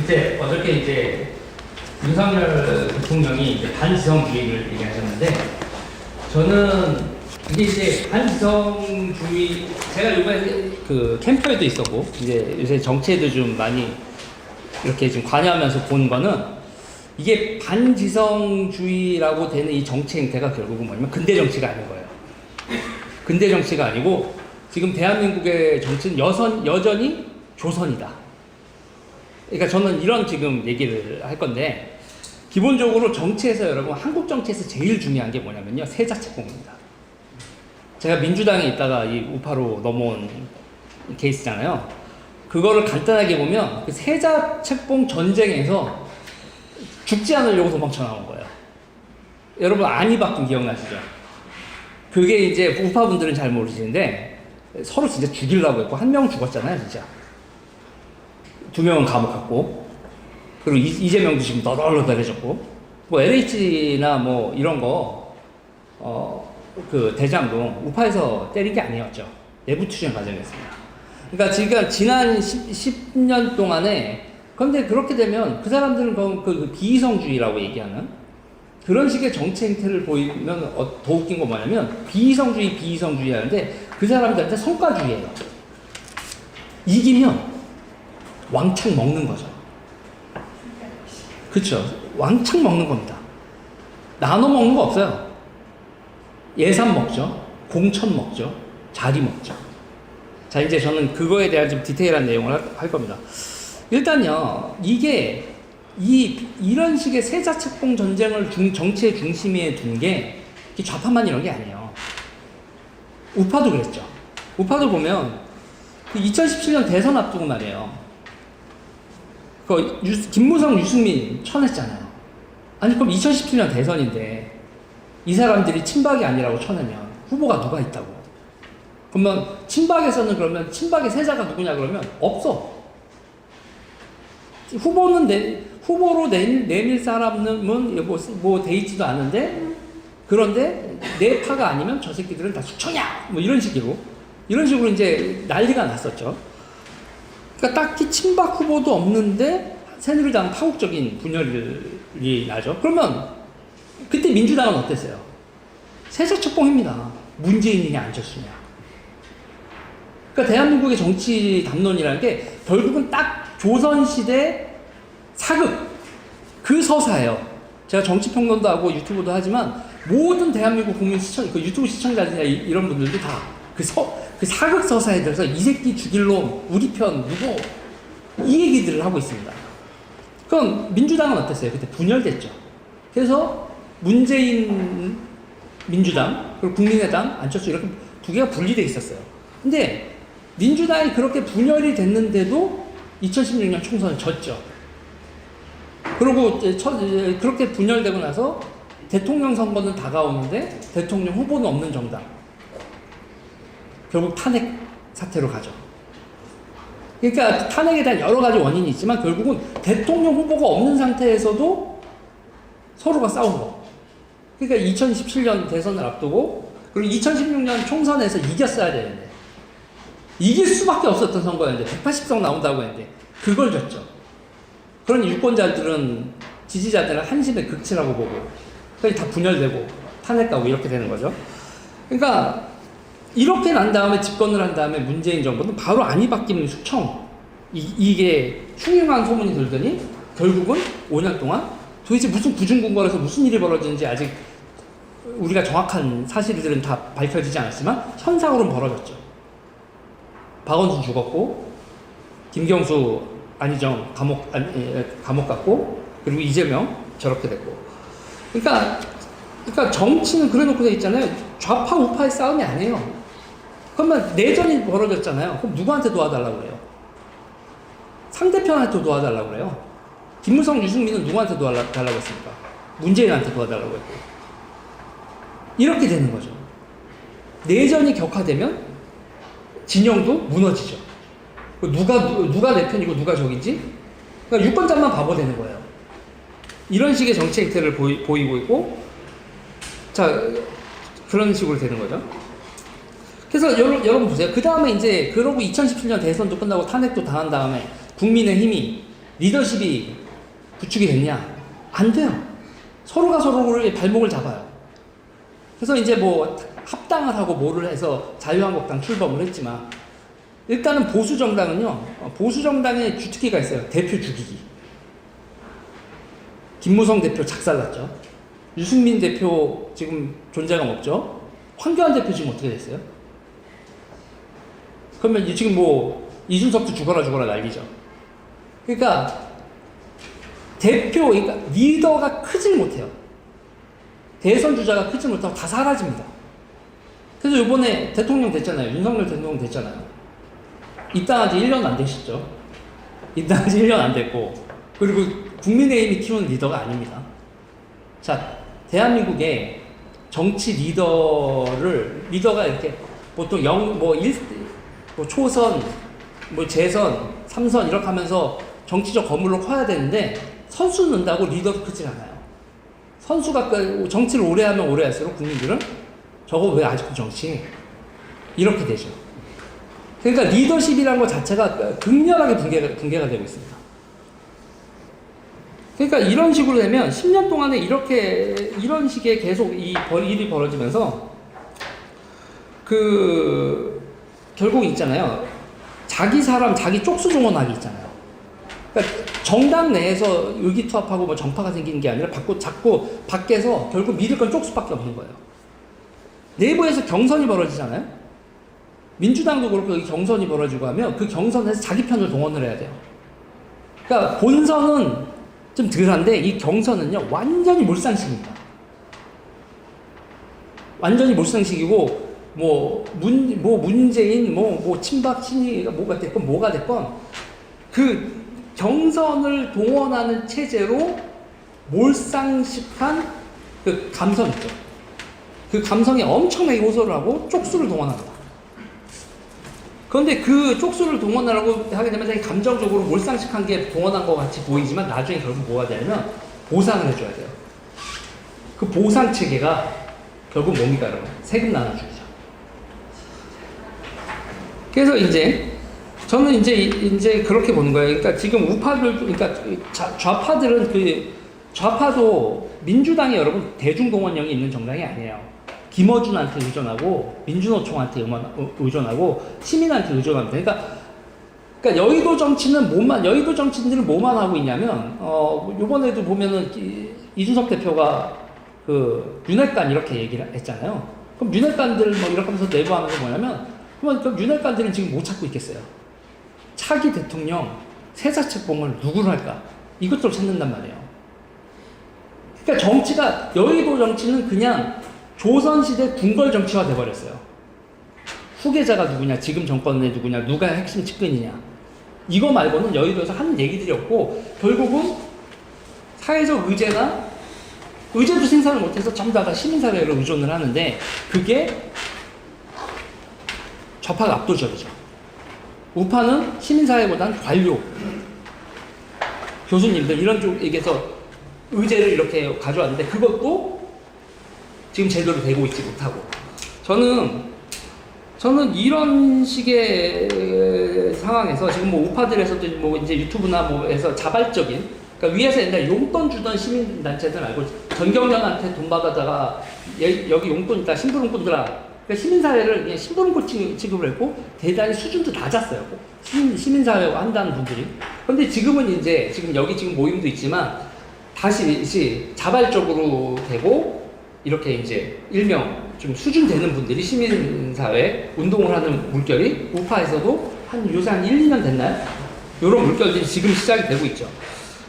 이제 어저께 이제 윤석열 대통령이 이제 반지성주의를 얘기하셨는데, 저는 이게 이제 반지성주의, 제가 이번에 그 캠프에도 있었고 이제 요새 정치에도 좀 많이 이렇게 좀 관여하면서 본 거는, 이게 반지성주의라고 되는 이 정치 행태가 결국은 뭐냐면 근대 정치가 아닌 거예요. 근대 정치가 아니고 지금 대한민국의 정치는 여전히 조선이다. 그러니까 저는 이런 지금 얘기를 할 건데, 기본적으로 정치에서 여러분, 한국 정치에서 제일 중요한 게 뭐냐면요, 세자책봉입니다. 제가 민주당에 있다가 이 우파로 넘어온 케이스잖아요. 그거를 간단하게 보면 그 세자책봉 전쟁에서 죽지 않으려고 도망쳐 나온 거예요. 여러분 안희박군 기억나시죠? 그게 이제 우파분들은 잘 모르시는데 서로 진짜 죽이려고 했고, 한 명 죽었잖아요, 진짜. 두 명은 감옥 갔고, 그리고 이재명도 지금 너덜너덜해졌고, 뭐 LH나 뭐 이런 거, 그 대장동 우파에서 때린 게 아니었죠. 내부 투쟁 과정이었습니다. 그러니까 지금 지난 10년 동안에, 그런데 그렇게 되면 그 사람들은 그 비이성주의라고 얘기하는 그런 식의 정치 행태를 보이면 더 웃긴 건 뭐냐면, 비이성주의 하는데 그 사람들한테 성과주의예요. 이기면 왕창 먹는 거죠. 그렇죠. 왕창 먹는 겁니다. 나눠 먹는 거 없어요. 예산 먹죠. 공천 먹죠. 자리 먹죠. 자, 이제 저는 그거에 대한 좀 디테일한 내용을 할 겁니다. 일단요, 이게 이런 식의 세자책봉 전쟁을 정치의 중심에 둔 게 좌파만 이런 게 아니에요. 우파도 그랬죠. 우파도 보면 2017년 대선 앞두고 말이에요. 김무성, 유승민 쳐냈잖아요. 아니, 그럼 2017년 대선인데 이 사람들이 친박이 아니라고 쳐내면 후보가 누가 있다고? 그러면 친박에서는, 그러면 친박의 세자가 누구냐 그러면 없어. 후보로 내밀 사람은 뭐 돼 있지도 않은데, 그런데 내 파가 아니면 저 새끼들은 다 숙청이야! 뭐 이런 식으로 이제 난리가 났었죠. 그러니까 딱히 친박 후보도 없는데 새누리당 파국적인 분열이 나죠. 그러면 그때 민주당은 어땠어요? 세자책봉입니다. 문재인이냐 안철수냐. 그러니까 대한민국의 정치 담론이라는 게 결국은 딱 조선시대 사극, 그 서사예요. 제가 정치평론도 하고 유튜브도 하지만 모든 대한민국 국민 그 유튜브 시청자들이나 이런 분들도 다 그 사극 서사에 들어서 이 새끼 죽일 놈, 우리 편, 누구, 이 얘기들을 하고 있습니다. 그럼 민주당은 어땠어요? 그때 분열됐죠. 그래서 문재인 민주당, 그리고 국민의당, 안철수, 이렇게 두 개가 분리돼 있었어요. 근데 민주당이 그렇게 분열이 됐는데도 2016년 총선을 졌죠. 그리고 그렇게 분열되고 나서 대통령 선거는 다가오는데 대통령 후보는 없는 정당. 결국 탄핵 사태로 가죠. 그러니까 탄핵에 대한 여러 가지 원인이 있지만 결국은 대통령 후보가 없는 상태에서도 서로가 싸운 거. 그러니까 2017년 대선을 앞두고, 그리고 2016년 총선에서 이겼어야 되는데, 이길 수밖에 없었던 선거였는데 180석 나온다고 했는데 그걸 졌죠. 그런 유권자들은, 지지자들은 한심의 극치라고 보고, 그러니까 다 분열되고 탄핵 가고 이렇게 되는 거죠. 그러니까 이렇게 난 다음에, 집권을 한 다음에 문재인 정부는 바로 안희박김 숙청, 이게 흉흉한 소문이 돌더니 결국은 5년 동안 도대체 무슨 구중궁궐에서 무슨 일이 벌어지는지 아직 우리가 정확한 사실들은 다 밝혀지지 않았지만 현상으로는 벌어졌죠. 박원순 죽었고, 김경수, 안희정 감옥 갔고, 그리고 이재명 저렇게 됐고. 그러니까 정치는 그래놓고 돼 있잖아요. 좌파 우파의 싸움이 아니에요. 그러면 내전이 벌어졌잖아요. 그럼 누구한테 도와달라고 그래요? 상대편한테 도와달라고 그래요. 김무성, 유승민은 누구한테 도와달라고 했습니까? 문재인한테 도와달라고 했고. 이렇게 되는 거죠. 내전이 격화되면 진영도 무너지죠. 누가 내 편이고 누가 적인지, 그러니까 유권자만 바보 되는 거예요. 이런 식의 정치 행태를 보이고 있고, 자, 그런 식으로 되는 거죠. 그래서 여러분 보세요. 그 다음에 이제, 그러고 2017년 대선도 끝나고 탄핵도 당한 다음에 국민의힘이 리더십이 구축이 됐냐? 안 돼요. 서로가 서로를 발목을 잡아요. 그래서 이제 뭐 합당을 하고 뭐를 해서 자유한국당 출범을 했지만 일단은 보수정당은요, 보수정당의 주특기가 있어요. 대표 죽이기. 김무성 대표 작살났죠. 유승민 대표 지금 존재감 없죠. 황교안 대표 지금 어떻게 됐어요? 그러면 지금 뭐 이준석도 죽어라 난리죠. 그러니까 그러니까 리더가 크질 못해요. 대선 주자가 크질 못하고 다 사라집니다. 그래서 이번에 대통령 됐잖아요. 윤석열 대통령 됐잖아요. 입당한 지 1년 안 되셨죠. 입당한 지 1년 안 됐고, 그리고 국민의힘이 키우는 리더가 아닙니다. 자, 대한민국의 정치 리더가 이렇게 보통 초선, 재선, 3선 이렇게 하면서 정치적 거물로 커야 되는데 선수 넣는다고 리더도 크질 않아요. 선수가 정치를 오래 하면 오래 할수록 국민들은 저거 왜 아직도 정치해? 이렇게 되죠. 그러니까 리더십이라는 것 자체가 극렬하게 붕괴가 되고 있습니다. 그러니까 이런 식으로 되면 10년 동안에 이런 식의 계속 일이 벌어지면서 결국 있잖아요. 자기 사람, 자기 쪽수 동원하기 있잖아요. 그러니까 정당 내에서 의기투합하고 뭐 정파가 생기는 게 아니라 자꾸 밖에서 결국 믿을 건 쪽수밖에 없는 거예요. 내부에서 경선이 벌어지잖아요. 민주당도 그렇고 경선이 벌어지고 하면 그 경선에서 자기 편을 동원을 해야 돼요. 그러니까 본선은 좀 덜한데 이 경선은요 완전히 몰상식입니다. 완전히 몰상식이고 문재인 친박 친이가 뭐가 됐건 그 경선을 동원하는 체제로 몰상식한 그 감성 있죠. 그 감성에 엄청나게 호소를 하고 쪽수를 동원합니다. 그런데 그 쪽수를 동원하려고 하게 되면 되게 감정적으로 몰상식한 게 동원한 것 같이 보이지만 나중에 결국 뭐가 되냐면 보상을 해줘야 돼요. 그 보상 체계가 결국 뭡니까 여러분? 세금 나눠주기죠. 그래서 저는 이제 그렇게 보는 거예요. 그러니까 지금 그러니까 좌파들은 좌파도 민주당이 여러분 대중동원령이 있는 정당이 아니에요. 김어준한테 의존하고 민주노총한테 의존하고 시민한테 의존합니다. 그러니까 여의도 정치인들은 뭐만 하고 있냐면 이번에도 보면은 이준석 대표가 윤핵관 이렇게 얘기를 했잖아요. 그럼 윤핵관들 이렇게 하면서 내부하면서 뭐냐면 그럼 윤핵관들은 지금 뭐 찾고 있겠어요? 차기 대통령 세사책봉을 누구로 할까? 이것들을 찾는단 말이에요. 그러니까 여의도 정치는 그냥 조선시대 궁궐 정치화 돼버렸어요. 후계자가 누구냐, 지금 정권의 누구냐, 누가 핵심 측근이냐. 이거 말고는 여의도에서 하는 얘기들이 없고, 결국은 사회적 의제도 생산을 못해서 전부 다가 시민사회로 의존을 하는데, 그게 좌파가 압도적이죠. 우파는 시민사회보다는 관료, 교수님들 이런 쪽에서 의제를 이렇게 가져왔는데 그것도 지금 제대로 되고 있지 못하고 저는 이런 식의 상황에서 지금 우파들에서도 이제 유튜브나 에서 자발적인 그러니까 위에서 옛날 용돈 주던 시민단체들 말고 전경련한테 돈 받아다가 여기 용돈 있다 심부름꾼들아 그러니까 시민사회를 그냥 심부름꾼 취급을 했고 대단히 수준도 낮았어요. 시민사회가 한다는 분들이. 그런데 지금은 지금 여기 지금 모임도 있지만 다시 자발적으로 되고 이렇게 일명 좀 수준 되는 분들이 시민사회 운동을 하는 물결이 우파에서도 요새 한 1, 2년 됐나요? 이런 물결들이 지금 시작이 되고 있죠.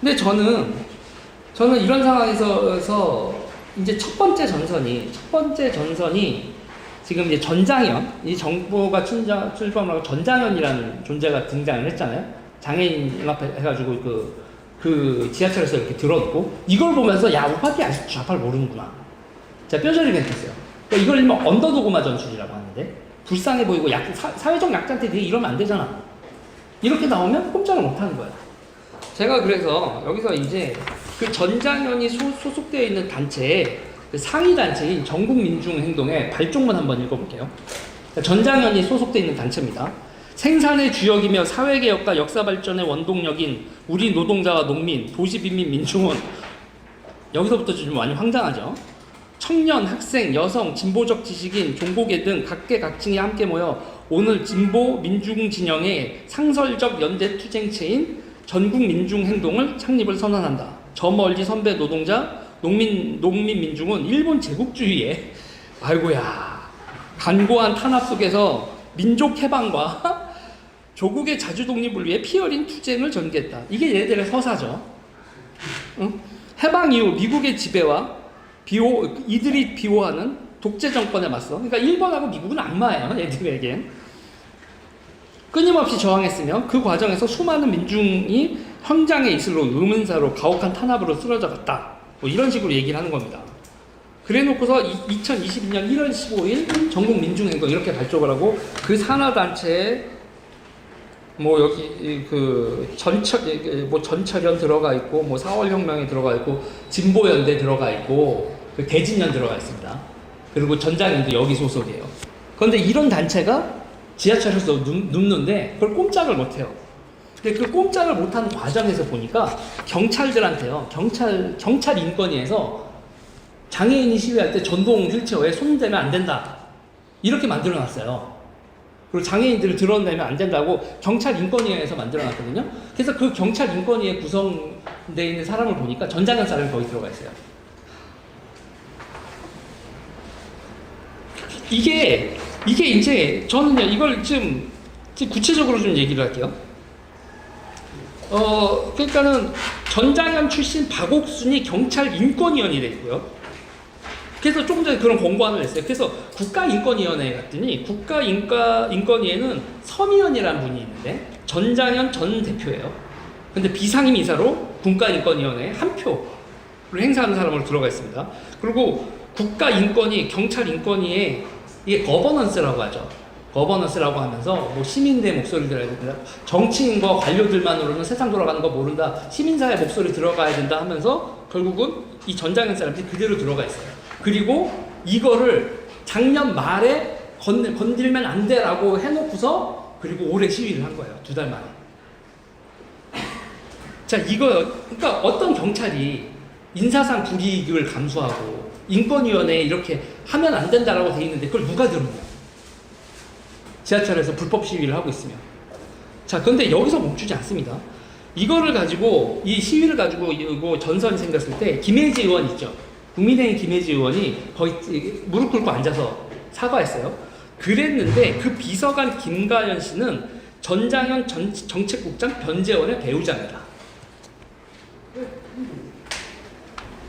근데 저는 이런 상황에서 이제 첫 번째 전선이 지금 전장현, 이 정부가 출범하고 전장현이라는 존재가 등장을 했잖아요. 장애인 연합해가지고 그 지하철에서 이렇게 들어놓고 이걸 보면서 야 우파들이 아직도 좌파를 모르는구나. 제가 뼈저리 멘트했어요. 그러니까 이걸 일명 언더도그마 전술이라고 하는데 불쌍해 보이고 사회적 약자한테 네가 이러면 안 되잖아. 이렇게 나오면 꼼짝을 못하는 거예요. 제가 그래서 여기서 그 전장현이 소속되어 있는 단체에 그 상위 단체인 전국민중행동의 발족문 한번 읽어볼게요. 전장현이 소속되어 있는 단체입니다. 생산의 주역이며 사회개혁과 역사발전의 원동력인 우리 노동자와 농민, 도시빈민, 민중은 여기서부터 좀 많이 황당하죠. 청년, 학생, 여성, 진보적 지식인, 종고계 등 각계각층이 함께 모여 오늘 진보 민중 진영의 상설적 연대 투쟁체인 전국민중행동을 창립을 선언한다. 저 멀리 선배 노동자, 농민민중은 일본 제국주의에 아이고야 간고한 탄압 속에서 민족 해방과 조국의 자주 독립을 위해 피 어린 투쟁을 전개했다. 이게 얘네들의 서사죠. 응? 해방 이후 미국의 지배와 이들이 비호하는 독재 정권에 맞서, 그러니까 일본하고 미국은 악마예요, 얘들에겐. 끊임없이 저항했으며 그 과정에서 수많은 민중이 현장의 이슬로 의문사로 가혹한 탄압으로 쓰러져 갔다. 뭐 이런 식으로 얘기를 하는 겁니다. 그래 놓고서 2022년 1월 15일 전국민중행동 이렇게 발족을 하고 그 산하단체에 뭐 여기 그 전철연 들어가 있고 뭐 4월혁명에 들어가 있고 진보연대 들어가 있고 그 대진연 들어가 있습니다. 그리고 전장연도 여기 소속이에요. 그런데 이런 단체가 지하철에서 눕는데 그걸 꼼짝을 못해요. 근데 그 꼼짝을 못하는 과정에서 보니까 경찰들한테요, 경찰 인권위에서 장애인이 시위할 때 전동 휠체어에 손대면 안 된다 이렇게 만들어 놨어요. 그리고 장애인들을 드러내면 안 된다고 경찰 인권위에서 만들어 놨거든요. 그래서 그 경찰 인권위에 구성되어 있는 사람을 보니까 전장현 사람이 거기 들어가 있어요. 이게 이제 저는요 이걸 좀 구체적으로 좀 얘기를 할게요. 그러니까는 전장현 출신 박옥순이 경찰 인권위원이 돼 있고요. 그래서 조금 전에 그런 권고안을 냈어요. 그래서 국가인권위원회에 갔더니 국가인권위에는 서미연이라는 분이 있는데 전장현 전 대표예요. 근데 비상임 이사로 국가인권위원회에 한 표를 행사하는 사람으로 들어가 있습니다. 그리고 국가인권위, 경찰인권위에 이게 거버넌스라고 하죠. 거버넌스라고 하면서 뭐 시민들의 목소리 들어야 된다. 정치인과 관료들만으로는 세상 돌아가는 거 모른다. 시민사회 목소리 들어가야 된다 하면서 결국은 이 전장현 사람들이 그대로 들어가 있어요. 그리고 이거를 작년 말에 건들면 안 돼라고 해놓고서 그리고 올해 시위를 한 거예요. 2달 만에. 자, 그러니까 어떤 경찰이 인사상 불이익을 감수하고 인권위원회에 이렇게 하면 안 된다라고 돼 있는데 그걸 누가 들었냐? 지하철에서 불법 시위를 하고 있으면. 자, 그런데 여기서 멈추지 않습니다. 이거를 가지고 이 시위를 가지고 이거 전선이 생겼을 때 김혜지 의원 있죠. 국민의힘 김혜지 의원이 거의 무릎 꿇고 앉아서 사과했어요. 그랬는데 그 비서관 김가연 씨는 전장현 정책국장 변재원의 배우자입니다.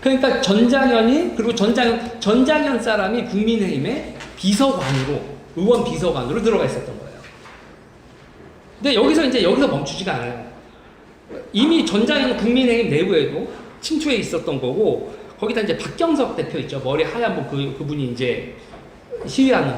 그러니까 전장현이 그리고 전장현 사람이 국민의힘의 비서관으로 의원 비서관으로 들어가 있었던 거예요. 근데 여기서 멈추지가 않아요. 이미 전장현 국민의힘 내부에도 침투해 있었던 거고 거기다 이제 박경석 대표 있죠. 머리 하얀 그분이 이제 시위하는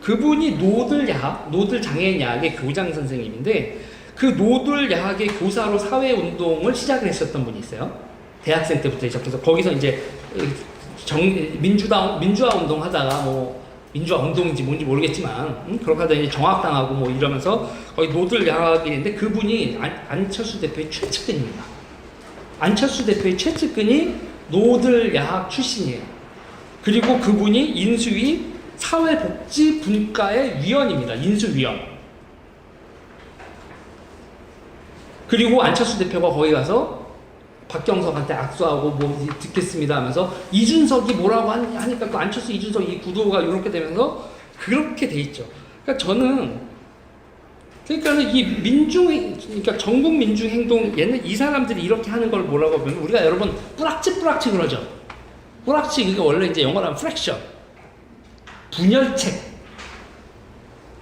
그분이 노들 장애인 야학의 교장 선생님인데 그 노들 야학의 교사로 사회 운동을 시작을 했었던 분이 있어요. 대학생 때부터 시작해서 거기서 이제 민주화 운동 하다가 뭐 민주화 운동인지 뭔지 모르겠지만 그렇게 하다 이제 정학당하고 뭐 이러면서 거기 노들 야학인데 그분이 안철수 대표의 최측근입니다. 안철수 대표의 최측근이 노들 야학 출신이에요. 그리고 그분이 인수위 사회복지분과의 위원입니다. 인수위원. 그리고 안철수 대표가 거기 가서 박경석한테 악수하고 뭐 듣겠습니다 하면서 이준석이 뭐라고 하니까 그 안철수 이준석 이 구도가 이렇게 되면서 그렇게 돼 있죠. 그러니까 그러니까는 그러니까 전국 민중 행동 얘는 이 사람들이 이렇게 하는 걸 뭐라고 하면 우리가 여러분 뿌락치 그러죠. 뿌락치 이게 원래 이제 영어로 하면 프랙션. 분열책.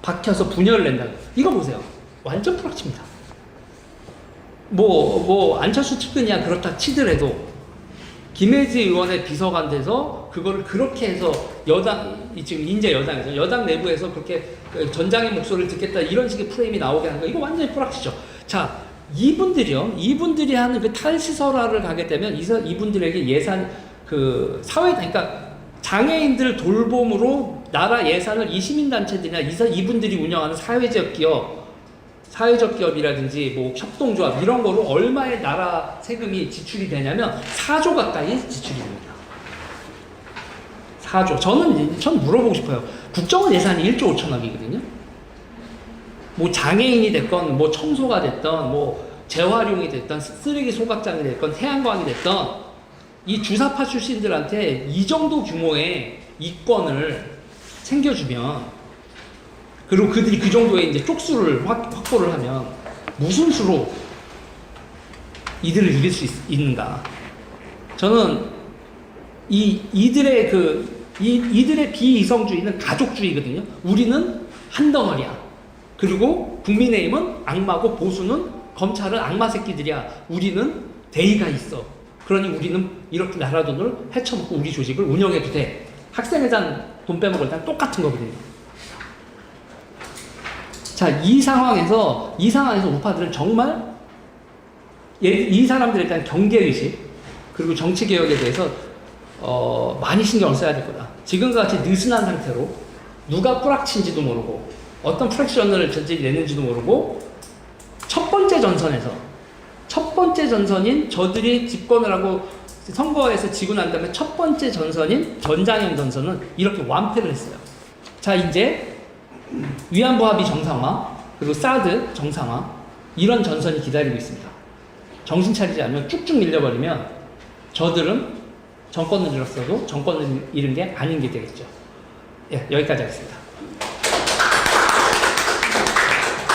박혀서 분열을 낸다. 이거 보세요. 완전 뿌락치입니다. 안철수 측근이야 그렇다 치더라도 김혜지 의원의 비서관 돼서 그거를 그렇게 해서 지금 인재 여당에서 여당 내부에서 그렇게 전장의 목소리를 듣겠다 이런 식의 프레임이 나오게 하는 거 이거 완전히 뿌락치죠. 자, 이분들이 하는 그 탈시설화를 가게 되면 이분들에게 예산 그러니까 장애인들 돌봄으로 나라 예산을 이 시민단체들이나 이분들이 운영하는 사회적 기업이라든지 뭐 협동조합 이런 거로 얼마의 나라 세금이 지출이 되냐면 4조 가까이 지출이 됩니다. 4조. 전 물어보고 싶어요. 국정원 예산이 1조 5천억이거든요. 뭐 장애인이 됐건, 뭐 청소가 됐던, 뭐 재활용이 됐던, 쓰레기 소각장이 됐건, 태양광이 됐던, 이 주사파 출신들한테 이 정도 규모의 이권을 챙겨주면, 그리고 그들이 그 정도의 이제 쪽수를 확보를 하면, 무슨 수로 이들을 이길 수 있는가. 저는 이들의 비이성주의는 가족주의거든요. 우리는 한 덩어리야. 그리고 국민의힘은 악마고 보수는 검찰은 악마 새끼들이야. 우리는 대의가 있어. 그러니 우리는 이렇게 나라 돈을 헤쳐먹고 우리 조직을 운영해도 돼. 학생회장 돈 빼먹을 땐 똑같은 거거든요. 자, 이 상황에서 우파들은 정말 이 사람들에 대한 경계의식 그리고 정치개혁에 대해서 많이 신경을 써야 될 거다. 지금과 같이 느슨한 상태로 누가 뿌락친지도 모르고 어떤 프랙션을 내는지도 모르고 첫 번째 전선인 저들이 집권을 하고 선거에서 지고 난 다음에 첫 번째 전선인 전장현 전선은 이렇게 완패를 했어요. 자, 이제 위안부 합의 정상화 그리고 사드 정상화 이런 전선이 기다리고 있습니다. 정신 차리지 않으면 쭉쭉 밀려버리면 저들은 정권을 잃었어도 정권을 잃은 게 아닌 게 되겠죠. 예, 여기까지 하겠습니다.